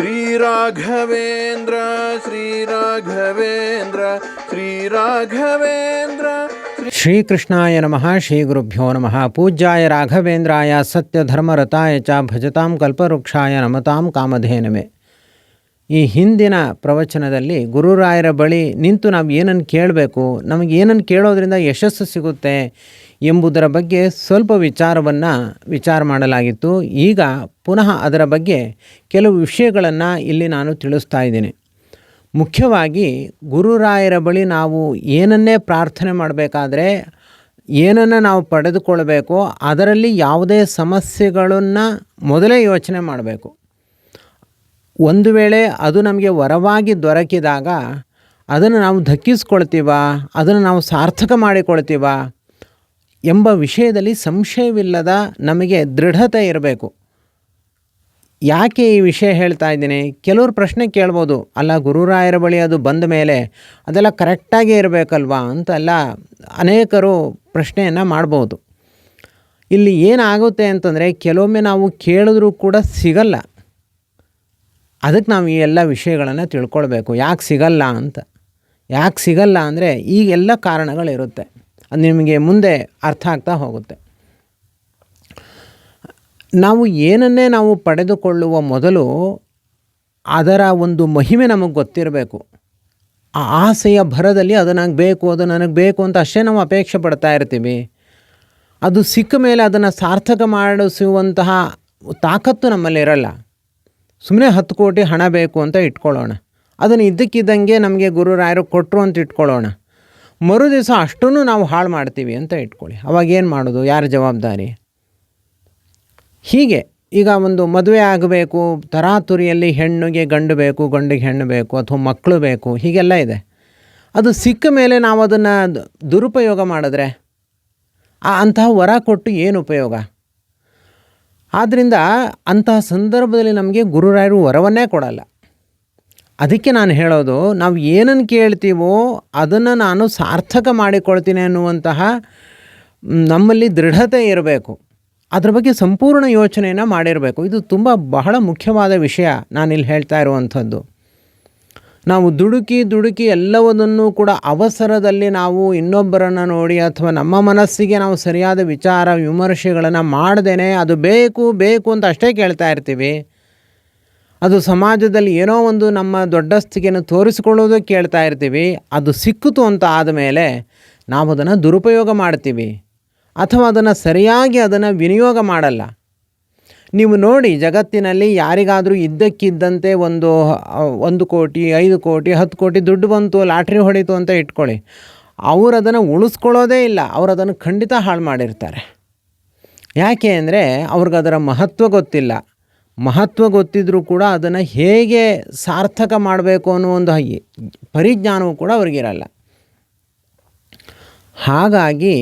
ಶ್ರೀರಾಘವೇಂದ್ರ ಶ್ರೀರಾಘವೇಂದ್ರ ಶ್ರೀರಾಘವೇಂದ್ರ. ಶ್ರೀಕೃಷ್ಣಾಯ ನಮಃ. ಶ್ರೀ ಗುರುಭ್ಯೋ ನಮಃ. ಪೂಜ್ಯಾಯ ರಾಘವೇಂದ್ರಾಯ ಸತ್ಯಧರ್ಮರತಾಯ ಚ ಭಜತಾಂ ಕಲ್ಪವೃಕ್ಷಾಯ ನಮತಾಂ ಕಾಮಧೇನವೇ. ಈ ಹಿಂದಿನ ಪ್ರವಚನದಲ್ಲಿ ಗುರುರಾಯರ ಬಳಿ ನಿಂತು ನಾವು ಏನನ್ನು ಕೇಳಬೇಕು, ನಮಗೆ ಏನನ್ನು ಕೇಳೋದ್ರಿಂದ ಯಶಸ್ಸು ಸಿಗುತ್ತೆ ಎಂಬುದರ ಬಗ್ಗೆ ಸ್ವಲ್ಪ ವಿಚಾರ ಮಾಡಲಾಗಿತ್ತು. ಈಗ ಪುನಃ ಅದರ ಬಗ್ಗೆ ಕೆಲವು ವಿಷಯಗಳನ್ನು ಇಲ್ಲಿ ನಾನು ತಿಳಿಸ್ತಾ ಇದ್ದೀನಿ. ಮುಖ್ಯವಾಗಿ ಗುರುರಾಯರ ಬಳಿ ನಾವು ಏನನ್ನೇ ಪ್ರಾರ್ಥನೆ ಮಾಡಬೇಕಾದ್ರೆ, ಏನನ್ನು ನಾವು ಪಡೆದುಕೊಳ್ಬೇಕೋ ಅದರಲ್ಲಿ ಯಾವುದೇ ಸಮಸ್ಯೆಗಳನ್ನು ಮೊದಲೇ ಯೋಚನೆ ಮಾಡಬೇಕು. ಒಂದು ವೇಳೆ ಅದು ನಮಗೆ ವರವಾಗಿ ದೊರಕಿದಾಗ ಅದನ್ನು ನಾವು ದಕ್ಕಿಸ್ಕೊಳ್ತೀವ, ಅದನ್ನು ನಾವು ಸಾರ್ಥಕ ಮಾಡಿಕೊಳ್ತೀವ ಎಂಬ ವಿಷಯದಲ್ಲಿ ಸಂಶಯವಿಲ್ಲದ ನಮಗೆ ದೃಢತೆ ಇರಬೇಕು. ಯಾಕೆ ಈ ವಿಷಯ ಹೇಳ್ತಾ ಇದ್ದೀನಿ? ಕೆಲವರು ಪ್ರಶ್ನೆ ಕೇಳ್ಬೋದು, ಅಲ್ಲ ಗುರುರಾಯರ ಬಳಿ ಅದು ಬಂದ ಮೇಲೆ ಅದೆಲ್ಲ ಕರೆಕ್ಟಾಗೇ ಇರಬೇಕಲ್ವಾ ಅಂತೆಲ್ಲ ಅನೇಕರು ಪ್ರಶ್ನೆಯನ್ನು ಮಾಡ್ಬೋದು. ಇಲ್ಲಿ ಏನಾಗುತ್ತೆ ಅಂತಂದರೆ, ಕೆಲವೊಮ್ಮೆ ನಾವು ಕೇಳಿದ್ರೂ ಕೂಡ ಸಿಗಲ್ಲ. ಅದಕ್ಕೆ ನಾವು ಈ ಎಲ್ಲ ವಿಷಯಗಳನ್ನು ತಿಳ್ಕೊಳ್ಬೇಕು. ಯಾಕೆ ಸಿಗಲ್ಲ ಅಂತ. ಯಾಕೆ ಸಿಗಲ್ಲ ಅಂದರೆ ಈಗೆಲ್ಲ ಕಾರಣಗಳಿರುತ್ತೆ. ಅದು ನಿಮಗೆ ಮುಂದೆ ಅರ್ಥ ಆಗ್ತಾ ಹೋಗುತ್ತೆ. ನಾವು ಏನನ್ನೇ ನಾವು ಪಡೆದುಕೊಳ್ಳುವ ಮೊದಲು ಅದರ ಒಂದು ಮಹಿಮೆ ನಮಗೆ ಗೊತ್ತಿರಬೇಕು. ಆ ಆಸೆಯ ಭರದಲ್ಲಿ ಅದು ನನಗೆ ಬೇಕು ಅಂತ ಅಷ್ಟೇ ನಾವು ಅಪೇಕ್ಷೆ ಪಡ್ತಾ ಇರ್ತೀವಿ. ಅದು ಸಿಕ್ಕ ಮೇಲೆ ಅದನ್ನು ಸಾರ್ಥಕ ಮಾಡಿಸುವಂತಹ ತಾಕತ್ತು ನಮ್ಮಲ್ಲಿ ಇರಲ್ಲ. ಸುಮ್ಮನೆ 10 ಕೋಟಿ ಹಣ ಬೇಕು ಅಂತ ಇಟ್ಕೊಳ್ಳೋಣ, ಅದನ್ನು ಇದ್ದಕ್ಕಿದ್ದಂಗೆ ನಮಗೆ ಗುರುರಾಯರು ಕೊಟ್ಟರು ಅಂತ ಇಟ್ಕೊಳ್ಳೋಣ. ಮರು ದಿವಸ ಅಷ್ಟನ್ನು ನಾವು ಹಾಳು ಮಾಡ್ತೀವಿ ಅಂತ ಇಟ್ಕೊಳ್ಳಿ. ಅವಾಗ ಏನು ಮಾಡೋದು? ಯಾರ ಜವಾಬ್ದಾರಿ? ಹೀಗೆ ಈಗ ಒಂದು ಮದುವೆ ಆಗಬೇಕು, ತರಾತುರಿಯಲ್ಲಿ ಹೆಣ್ಣಿಗೆ ಗಂಡು ಬೇಕು, ಗಂಡಿಗೆ ಹೆಣ್ಣು ಬೇಕು, ಅಥವಾ ಮಕ್ಕಳು ಬೇಕು, ಹೀಗೆಲ್ಲ ಇದೆ. ಅದು ಸಿಕ್ಕ ಮೇಲೆ ನಾವು ಅದನ್ನು ದುರುಪಯೋಗ ಮಾಡಿದ್ರೆ ಅಂತಹ ವರ ಕೊಟ್ಟು ಏನು ಉಪಯೋಗ? ಆದ್ದರಿಂದ ಅಂತಹ ಸಂದರ್ಭದಲ್ಲಿ ನಮಗೆ ಗುರುರಾಯರು ವರವನ್ನೇ ಕೊಡಲ್ಲ. ಅದಕ್ಕೆ ನಾನು ಹೇಳೋದು, ನಾವು ಏನನ್ನು ಕೇಳ್ತೀವೋ ಅದನ್ನು ನಾನು ಸಾರ್ಥಕ ಮಾಡಿಕೊಳ್ತೀನಿ ಅನ್ನುವಂತಹ ನಮ್ಮಲ್ಲಿ ದೃಢತೆ ಇರಬೇಕು. ಅದರ ಬಗ್ಗೆ ಸಂಪೂರ್ಣ ಯೋಚನೆಯನ್ನು ಮಾಡಿರಬೇಕು. ಇದು ಬಹಳ ಮುಖ್ಯವಾದ ವಿಷಯ ನಾನಿಲ್ಲಿ ಹೇಳ್ತಾ ಇರುವಂಥದ್ದು. ನಾವು ದುಡುಕಿ ಎಲ್ಲವನ್ನೂ ಕೂಡ ಅವಸರದಲ್ಲಿ ನಾವು ಇನ್ನೊಬ್ಬರನ್ನು ನೋಡಿ ಅಥವಾ ನಮ್ಮ ಮನಸ್ಸಿಗೆ ನಾವು ಸರಿಯಾದ ವಿಚಾರ ವಿಮರ್ಶೆಗಳನ್ನು ಮಾಡದೇನೆ ಅದು ಬೇಕು ಅಂತ ಅಷ್ಟೇ ಕೇಳ್ತಾ ಇರ್ತೀವಿ. ಅದು ಸಮಾಜದಲ್ಲಿ ಏನೋ ಒಂದು ನಮ್ಮ ದೊಡ್ಡಸ್ತಿಗೆಯನ್ನು ತೋರಿಸಿಕೊಳ್ಳೋದಕ್ಕೆ ಕೇಳ್ತಾ ಇರ್ತೀವಿ. ಅದು ಸಿಕ್ಕಿತು ಅಂತ ಆದಮೇಲೆ ನಾವು ಅದನ್ನು ದುರುಪಯೋಗ ಮಾಡ್ತೀವಿ ಅಥವಾ ಅದನ್ನು ಸರಿಯಾಗಿ ಅದನ್ನು ವಿನಿಯೋಗ ಮಾಡಲ್ಲ. ನೀವು ನೋಡಿ, ಜಗತ್ತಿನಲ್ಲಿ ಯಾರಿಗಾದರೂ ಇದ್ದಕ್ಕಿದ್ದಂತೆ 1 ಕೋಟಿ 5 ಕೋಟಿ 10 ಕೋಟಿ ದುಡ್ಡು ಬಂತು, ಲಾಟ್ರಿ ಹೊಡಿತು ಅಂತ ಇಟ್ಕೊಳ್ಳಿ, ಅವರು ಅದನ್ನು ಉಳಿಸ್ಕೊಳ್ಳೋದೇ ಇಲ್ಲ. ಅವರು ಅದನ್ನು ಖಂಡಿತ ಹಾಳು ಮಾಡಿರ್ತಾರೆ. ಯಾಕೆ ಅಂದರೆ ಅವ್ರಿಗದರ ಮಹತ್ವ ಗೊತ್ತಿಲ್ಲ. ಮಹತ್ವ ಗೊತ್ತಿದ್ರೂ ಕೂಡ ಅದನ್ನು ಹೇಗೆ ಸಾರ್ಥಕ ಮಾಡಬೇಕು ಅನ್ನೋ ಒಂದು ಪರಿಜ್ಞಾನವೂ ಕೂಡ ಅವ್ರಿಗಿರಲ್ಲ. ಹಾಗಾಗಿ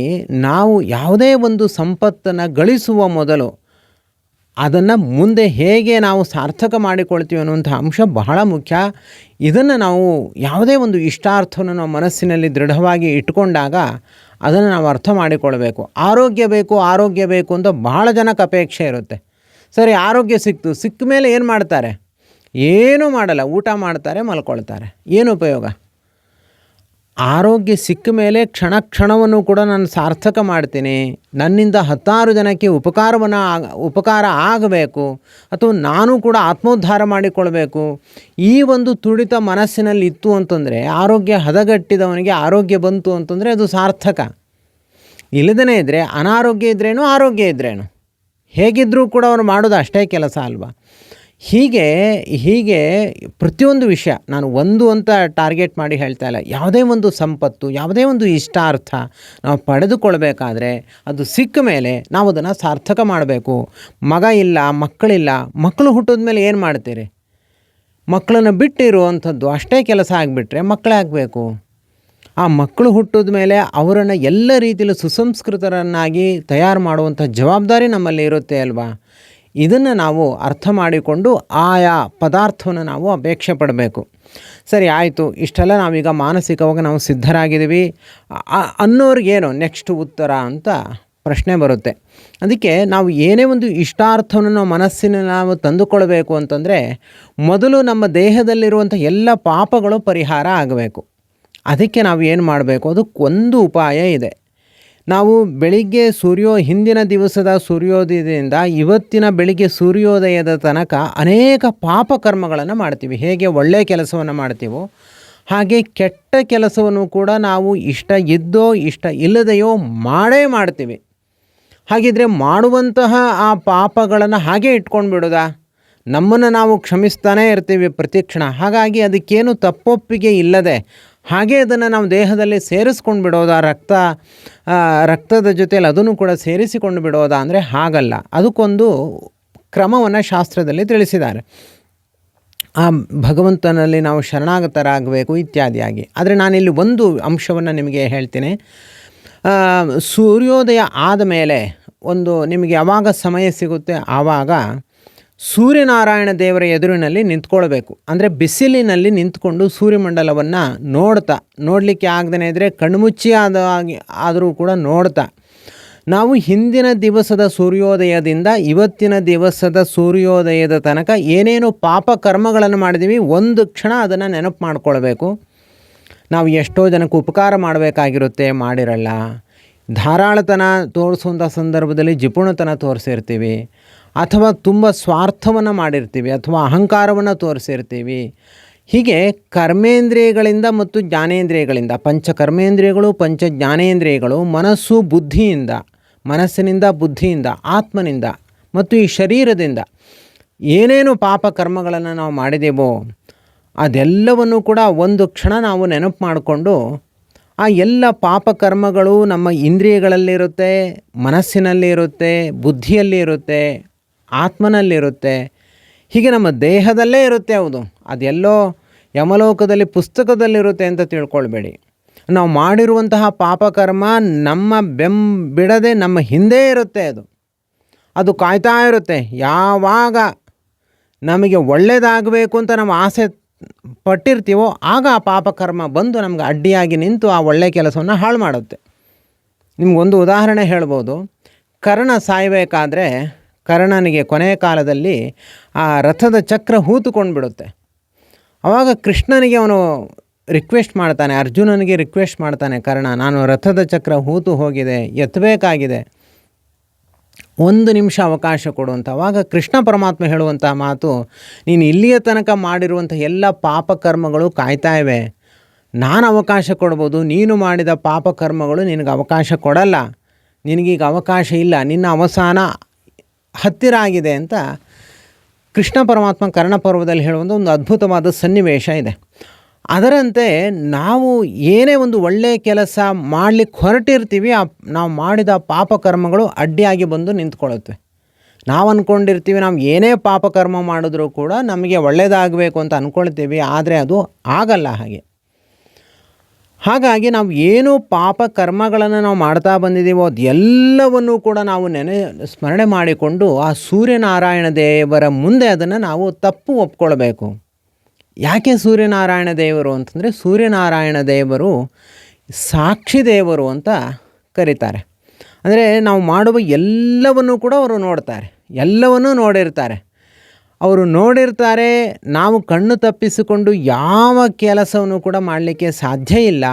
ನಾವು ಯಾವುದೇ ಒಂದು ಸಂಪತ್ತನ್ನು ಗಳಿಸುವ ಮೊದಲು ಅದನ್ನು ಮುಂದೆ ಹೇಗೆ ನಾವು ಸಾರ್ಥಕ ಮಾಡಿಕೊಳ್ತೀವಿ ಅನ್ನುವಂಥ ಅಂಶ ಬಹಳ ಮುಖ್ಯ. ಇದನ್ನು ನಾವು ಯಾವುದೇ ಒಂದು ಇಷ್ಟಾರ್ಥವನ್ನು ನಾವು ಮನಸ್ಸಿನಲ್ಲಿ ದೃಢವಾಗಿ ಇಟ್ಕೊಂಡಾಗ ಅದನ್ನು ನಾವು ಅರ್ಥ ಮಾಡಿಕೊಳ್ಬೇಕು. ಆರೋಗ್ಯ ಬೇಕು ಅಂತ ಬಹಳ ಜನಕ್ಕೆ ಅಪೇಕ್ಷೆ ಇರುತ್ತೆ. ಸರಿ, ಆರೋಗ್ಯ ಸಿಕ್ಕ ಮೇಲೆ ಏನು ಮಾಡ್ತಾರೆ? ಏನೂ ಮಾಡಲ್ಲ, ಊಟ ಮಾಡ್ತಾರೆ, ಮಲ್ಕೊಳ್ತಾರೆ. ಏನು ಉಪಯೋಗ? ಆರೋಗ್ಯ ಸಿಕ್ಕ ಮೇಲೆ ಕ್ಷಣವನ್ನು ಕೂಡ ನಾನು ಸಾರ್ಥಕ ಮಾಡ್ತೀನಿ, ನನ್ನಿಂದ 10 ಜನಕ್ಕೆ ಉಪಕಾರ ಆಗಬೇಕು, ಅಥವಾ ನಾನು ಕೂಡ ಆತ್ಮೋದ್ಧಾರ ಮಾಡಿಕೊಳ್ಬೇಕು, ಈ ಒಂದು ತುಡಿತ ಮನಸ್ಸಿನಲ್ಲಿ ಇತ್ತು ಅಂತಂದರೆ, ಆರೋಗ್ಯ ಹದಗೆಟ್ಟಿದವನಿಗೆ ಆರೋಗ್ಯ ಬಂತು ಅಂತಂದರೆ ಅದು ಸಾರ್ಥಕ. ಇಲ್ಲದೇ ಇದ್ದರೆ ಅನಾರೋಗ್ಯ ಇದ್ರೇನು ಆರೋಗ್ಯ ಇದ್ರೇನು, ಹೇಗಿದ್ದರೂ ಕೂಡ ಅವರು ಮಾಡೋದು ಅಷ್ಟೇ ಕೆಲಸ ಅಲ್ವಾ? ಹೀಗೆ ಪ್ರತಿಯೊಂದು ವಿಷಯ ನಾನು ಒಂದು ಅಂತ ಟಾರ್ಗೆಟ್ ಮಾಡಿ ಹೇಳ್ತಾ ಇಲ್ಲ. ಯಾವುದೇ ಒಂದು ಸಂಪತ್ತು, ಯಾವುದೇ ಒಂದು ಇಷ್ಟಾರ್ಥ ನಾವು ಪಡೆದುಕೊಳ್ಬೇಕಾದ್ರೆ ಅದು ಸಿಕ್ಕ ಮೇಲೆ ನಾವು ಅದನ್ನು ಸಾರ್ಥಕ ಮಾಡಬೇಕು. ಮಗ ಇಲ್ಲ, ಮಕ್ಕಳು ಹುಟ್ಟಿದ ಮೇಲೆ ಏನು ಮಾಡ್ತೀರಿ? ಮಕ್ಕಳನ್ನು ಬಿಟ್ಟಿರುವಂಥದ್ದು ಅಷ್ಟೇ ಕೆಲಸ ಆಗಿಬಿಟ್ರೆ ಮಕ್ಕಳೇ ಆಗಬೇಕು. ಆ ಮಕ್ಕಳು ಹುಟ್ಟಿದ ಮೇಲೆ ಅವರನ್ನು ಎಲ್ಲ ರೀತಿಯಲ್ಲಿ ಸುಸಂಸ್ಕೃತರನ್ನಾಗಿ ತಯಾರು ಮಾಡುವಂಥ ಜವಾಬ್ದಾರಿ ನಮ್ಮಲ್ಲಿ ಇರುತ್ತೆ ಅಲ್ವಾ? ಇದನ್ನು ನಾವು ಅರ್ಥ ಮಾಡಿಕೊಂಡು ಆಯಾ ಪದಾರ್ಥವನ್ನು ನಾವು ಅಪೇಕ್ಷೆ ಪಡಬೇಕು. ಸರಿ, ಆಯಿತು, ಇಷ್ಟೆಲ್ಲ ನಾವೀಗ ಮಾನಸಿಕವಾಗಿ ನಾವು ಸಿದ್ಧರಾಗಿದ್ದೀವಿ ಅನ್ನೋರಿಗೇನು ನೆಕ್ಸ್ಟ್ ಉತ್ತರ ಅಂತ ಪ್ರಶ್ನೆ ಬರುತ್ತೆ. ಅದಕ್ಕೆ ನಾವು ಏನೇ ಒಂದು ಇಷ್ಟಾರ್ಥವನ್ನು ನಾವು ಮನಸ್ಸಿನ ನಾವು ತಂದುಕೊಳ್ಬೇಕು ಅಂತಂದರೆ ಮೊದಲು ನಮ್ಮ ದೇಹದಲ್ಲಿರುವಂಥ ಎಲ್ಲ ಪಾಪಗಳು ಪರಿಹಾರ ಆಗಬೇಕು. ಅದಕ್ಕೆ ನಾವು ಏನು ಮಾಡಬೇಕು, ಅದಕ್ಕೊಂದು ಉಪಾಯ ಇದೆ. ನಾವು ಬೆಳಿಗ್ಗೆ ಹಿಂದಿನ ದಿವಸದ ಸೂರ್ಯೋದಯದಿಂದ ಇವತ್ತಿನ ಬೆಳಿಗ್ಗೆ ಸೂರ್ಯೋದಯದ ತನಕ ಅನೇಕ ಪಾಪಕರ್ಮಗಳನ್ನು ಮಾಡ್ತೀವಿ. ಹೇಗೆ ಒಳ್ಳೆಯ ಕೆಲಸವನ್ನು ಮಾಡ್ತೀವೋ ಹಾಗೆ ಕೆಟ್ಟ ಕೆಲಸವನ್ನು ಕೂಡ ನಾವು ಇಷ್ಟ ಇದ್ದೋ ಇಷ್ಟ ಇಲ್ಲದೆಯೋ ಮಾಡ್ತೀವಿ. ಹಾಗಿದ್ರೆ ಮಾಡುವಂತಹ ಆ ಪಾಪಗಳನ್ನು ಹಾಗೆ ಇಟ್ಕೊಂಡು ಬಿಡೋದಾ? ನಮ್ಮನ್ನು ನಾವು ಕ್ಷಮಿಸ್ತಾನೇ ಇರ್ತೀವಿ ಪ್ರತಿಕ್ಷಣ. ಹಾಗಾಗಿ ಅದಕ್ಕೇನು ತಪ್ಪೊಪ್ಪಿಗೆ ಇಲ್ಲದೆ ಹಾಗೆ ಅದನ್ನು ನಾವು ದೇಹದಲ್ಲಿ ಸೇರಿಸ್ಕೊಂಡು ಬಿಡೋದಾ? ರಕ್ತದ ಜೊತೆಯಲ್ಲಿ ಅದನ್ನು ಕೂಡ ಸೇರಿಸಿಕೊಂಡು ಬಿಡೋದಾ ಅಂದರೆ ಹಾಗಲ್ಲ. ಅದಕ್ಕೊಂದು ಕ್ರಮವನ್ನು ಶಾಸ್ತ್ರದಲ್ಲಿ ತಿಳಿಸಿದ್ದಾರೆ. ಆ ಭಗವಂತನಲ್ಲಿ ನಾವು ಶರಣಾಗತರಾಗಬೇಕು ಇತ್ಯಾದಿಯಾಗಿ. ಆದರೆ ನಾನಿಲ್ಲಿ ಒಂದು ಅಂಶವನ್ನು ನಿಮಗೆ ಹೇಳ್ತೀನಿ. ಸೂರ್ಯೋದಯ ಆದ ಮೇಲೆ ನಿಮಗೆ ಯಾವಾಗ ಸಮಯ ಸಿಗುತ್ತೆ ಆವಾಗ ಸೂರ್ಯನಾರಾಯಣ ದೇವರ ಎದುರಿನಲ್ಲಿ ನಿಂತ್ಕೊಳ್ಬೇಕು. ಅಂದರೆ ಬಿಸಿಲಿನಲ್ಲಿ ನಿಂತ್ಕೊಂಡು ಸೂರ್ಯಮಂಡಲವನ್ನು ನೋಡಲಿಕ್ಕೆ ಆಗದೇ ಇದ್ದರೆ ಕಣ್ಮುಚ್ಚಿ ಆದರೂ ಕೂಡ ನೋಡ್ತಾ ನಾವು ಹಿಂದಿನ ದಿವಸದ ಸೂರ್ಯೋದಯದಿಂದ ಇವತ್ತಿನ ದಿವಸದ ಸೂರ್ಯೋದಯದ ತನಕ ಏನೇನು ಪಾಪ ಕರ್ಮಗಳನ್ನು ಮಾಡಿದ್ದೀವಿ ಒಂದು ಕ್ಷಣ ಅದನ್ನು ನೆನಪು ಮಾಡ್ಕೊಳ್ಬೇಕು. ನಾವು ಎಷ್ಟೋ ಜನಕ್ಕೆ ಉಪಕಾರ ಮಾಡಬೇಕಾಗಿರುತ್ತೆ, ಮಾಡಿರಲ್ಲ. ಧಾರಾಳತನ ತೋರಿಸುವಂಥ ಸಂದರ್ಭದಲ್ಲಿ ಜಿಪುಣತನ ತೋರಿಸಿರ್ತೀವಿ, ಅಥವಾ ತುಂಬ ಸ್ವಾರ್ಥವನ್ನು ಮಾಡಿರ್ತೀವಿ, ಅಥವಾ ಅಹಂಕಾರವನ್ನು ತೋರಿಸಿರ್ತೀವಿ. ಹೀಗೆ ಕರ್ಮೇಂದ್ರಿಯಗಳಿಂದ ಮತ್ತು ಜ್ಞಾನೇಂದ್ರಿಯಗಳಿಂದ, ಪಂಚಕರ್ಮೇಂದ್ರಿಯಗಳು ಪಂಚ ಜ್ಞಾನೇಂದ್ರಿಯಗಳು ಮನಸ್ಸಿನಿಂದ ಬುದ್ಧಿಯಿಂದ ಆತ್ಮನಿಂದ ಮತ್ತು ಈ ಶರೀರದಿಂದ ಏನೇನು ಪಾಪ ಕರ್ಮಗಳನ್ನು ನಾವು ಮಾಡಿದೆವೋ ಅದೆಲ್ಲವನ್ನು ಕೂಡ ಒಂದು ಕ್ಷಣ ನಾವು ನೆನಪು ಮಾಡಿಕೊಂಡು ಆ ಎಲ್ಲ ಪಾಪಕರ್ಮಗಳು ನಮ್ಮ ಇಂದ್ರಿಯಗಳಲ್ಲಿರುತ್ತೆ, ಮನಸ್ಸಿನಲ್ಲಿರುತ್ತೆ, ಬುದ್ಧಿಯಲ್ಲಿ ಇರುತ್ತೆ, ಆತ್ಮನಲ್ಲಿರುತ್ತೆ, ಹೀಗೆ ನಮ್ಮ ದೇಹದಲ್ಲೇ ಇರುತ್ತೆ. ಅದೆಲ್ಲೋ ಯಮಲೋಕದಲ್ಲಿ ಪುಸ್ತಕದಲ್ಲಿರುತ್ತೆ ಅಂತ ತಿಳ್ಕೊಳ್ಬೇಡಿ. ನಾವು ಮಾಡಿರುವಂತಹ ಪಾಪಕರ್ಮ ನಮ್ಮ ಬಿಡದೆ ನಮ್ಮ ಹಿಂದೆ ಇರುತ್ತೆ. ಅದು ಕಾಯ್ತಾ ಇರುತ್ತೆ. ಯಾವಾಗ ನಮಗೆ ಒಳ್ಳೆಯದಾಗಬೇಕು ಅಂತ ನಾವು ಆಸೆ ಪಟ್ಟಿರ್ತೀವೋ ಆಗ ಆ ಪಾಪಕರ್ಮ ಬಂದು ನಮ್ಗೆ ಅಡ್ಡಿಯಾಗಿ ನಿಂತು ಆ ಒಳ್ಳೆಯ ಕೆಲಸವನ್ನು ಹಾಳು ಮಾಡುತ್ತೆ. ನಿಮಗೊಂದು ಉದಾಹರಣೆ ಹೇಳ್ಬೋದು. ಕರ್ಣ ಸಾಯಬೇಕಾದ್ರೆ ಕರ್ಣನಿಗೆ ಕೊನೆಯ ಕಾಲದಲ್ಲಿ ಆ ರಥದ ಚಕ್ರ ಹೂತುಕೊಂಡು ಬಿಡುತ್ತೆ. ಆವಾಗ ಕೃಷ್ಣನಿಗೆ ಅವನು ರಿಕ್ವೆಸ್ಟ್ ಮಾಡ್ತಾನೆ, ಅರ್ಜುನನಿಗೆ ರಿಕ್ವೆಸ್ಟ್ ಮಾಡ್ತಾನೆ, ಕರ್ಣ ನಾನು ರಥದ ಚಕ್ರ ಹೂತು ಹೋಗಿದೆ, ಎತ್ತಬೇಕಾಗಿದೆ, 1 ನಿಮಿಷ ಅವಕಾಶ ಕೊಡು ಅಂತ. ಆವಾಗ ಕೃಷ್ಣ ಪರಮಾತ್ಮ ಹೇಳುವಂಥ ಮಾತು, ನೀನು ಇಲ್ಲಿಯ ತನಕ ಮಾಡಿರುವಂಥ ಎಲ್ಲ ಪಾಪಕರ್ಮಗಳು ಕಾಯ್ತಾ ಇವೆ, ನಾನು ಅವಕಾಶ ಕೊಡ್ಬೋದು, ನೀನು ಮಾಡಿದ ಪಾಪಕರ್ಮಗಳು ನಿನಗೆ ಅವಕಾಶ ಕೊಡಲ್ಲ, ನಿನಗೀಗ ಅವಕಾಶ ಇಲ್ಲ, ನಿನ್ನ ಅವಸಾನ ಹತ್ತಿರ ಆಗಿದೆ ಅಂತ ಕೃಷ್ಣ ಪರಮಾತ್ಮ ಕರ್ಣಪರ್ವದಲ್ಲಿ ಹೇಳುವಂಥ ಒಂದು ಅದ್ಭುತವಾದ ಸನ್ನಿವೇಶ ಇದೆ. ಅದರಂತೆ ನಾವು ಏನೇ ಒಂದು ಒಳ್ಳೆಯ ಕೆಲಸ ಮಾಡಲಿಕ್ಕೆ ಹೊರಟಿರ್ತೀವಿ, ನಾವು ಮಾಡಿದ ಪಾಪಕರ್ಮಗಳು ಅಡ್ಡಿಯಾಗಿ ಬಂದು ನಿಂತ್ಕೊಳ್ಳುತ್ತೆ. ನಾವು ಅಂದ್ಕೊಂಡಿರ್ತೀವಿ ನಾವು ಏನೇ ಪಾಪಕರ್ಮ ಮಾಡಿದ್ರೂ ಕೂಡ ನಮಗೆ ಒಳ್ಳೆಯದಾಗಬೇಕು ಅಂತ ಅಂದ್ಕೊಳ್ತೀವಿ, ಆದರೆ ಅದು ಆಗಲ್ಲ. ಹಾಗಾಗಿ ನಾವು ಏನು ಪಾಪಕರ್ಮಗಳನ್ನು ನಾವು ಮಾಡ್ತಾ ಬಂದಿದ್ದೀವೋ ಅದೆಲ್ಲವನ್ನೂ ಕೂಡ ನಾವು ಸ್ಮರಣೆ ಮಾಡಿಕೊಂಡು ಆ ಸೂರ್ಯನಾರಾಯಣ ದೇವರ ಮುಂದೆ ಅದನ್ನು ನಾವು ತಪ್ಪು ಒಪ್ಕೊಳ್ಬೇಕು. ಯಾಕೆ ಸೂರ್ಯನಾರಾಯಣ ದೇವರು ಅಂತಂದರೆ, ಸೂರ್ಯನಾರಾಯಣ ದೇವರು ಸಾಕ್ಷಿ ದೇವರು ಅಂತ ಕರೀತಾರೆ. ಅಂದರೆ ನಾವು ಮಾಡುವ ಎಲ್ಲವನ್ನೂ ಕೂಡ ಅವರು ನೋಡ್ತಾರೆ, ಎಲ್ಲವನ್ನೂ ನೋಡಿರ್ತಾರೆ. ಅವರು ನೋಡಿರ್ತಾರೆ. ನಾವು ಕಣ್ಣು ತಪ್ಪಿಸಿಕೊಂಡು ಯಾವ ಕೆಲಸವನ್ನು ಕೂಡ ಮಾಡಲಿಕ್ಕೆ ಸಾಧ್ಯ ಇಲ್ಲ.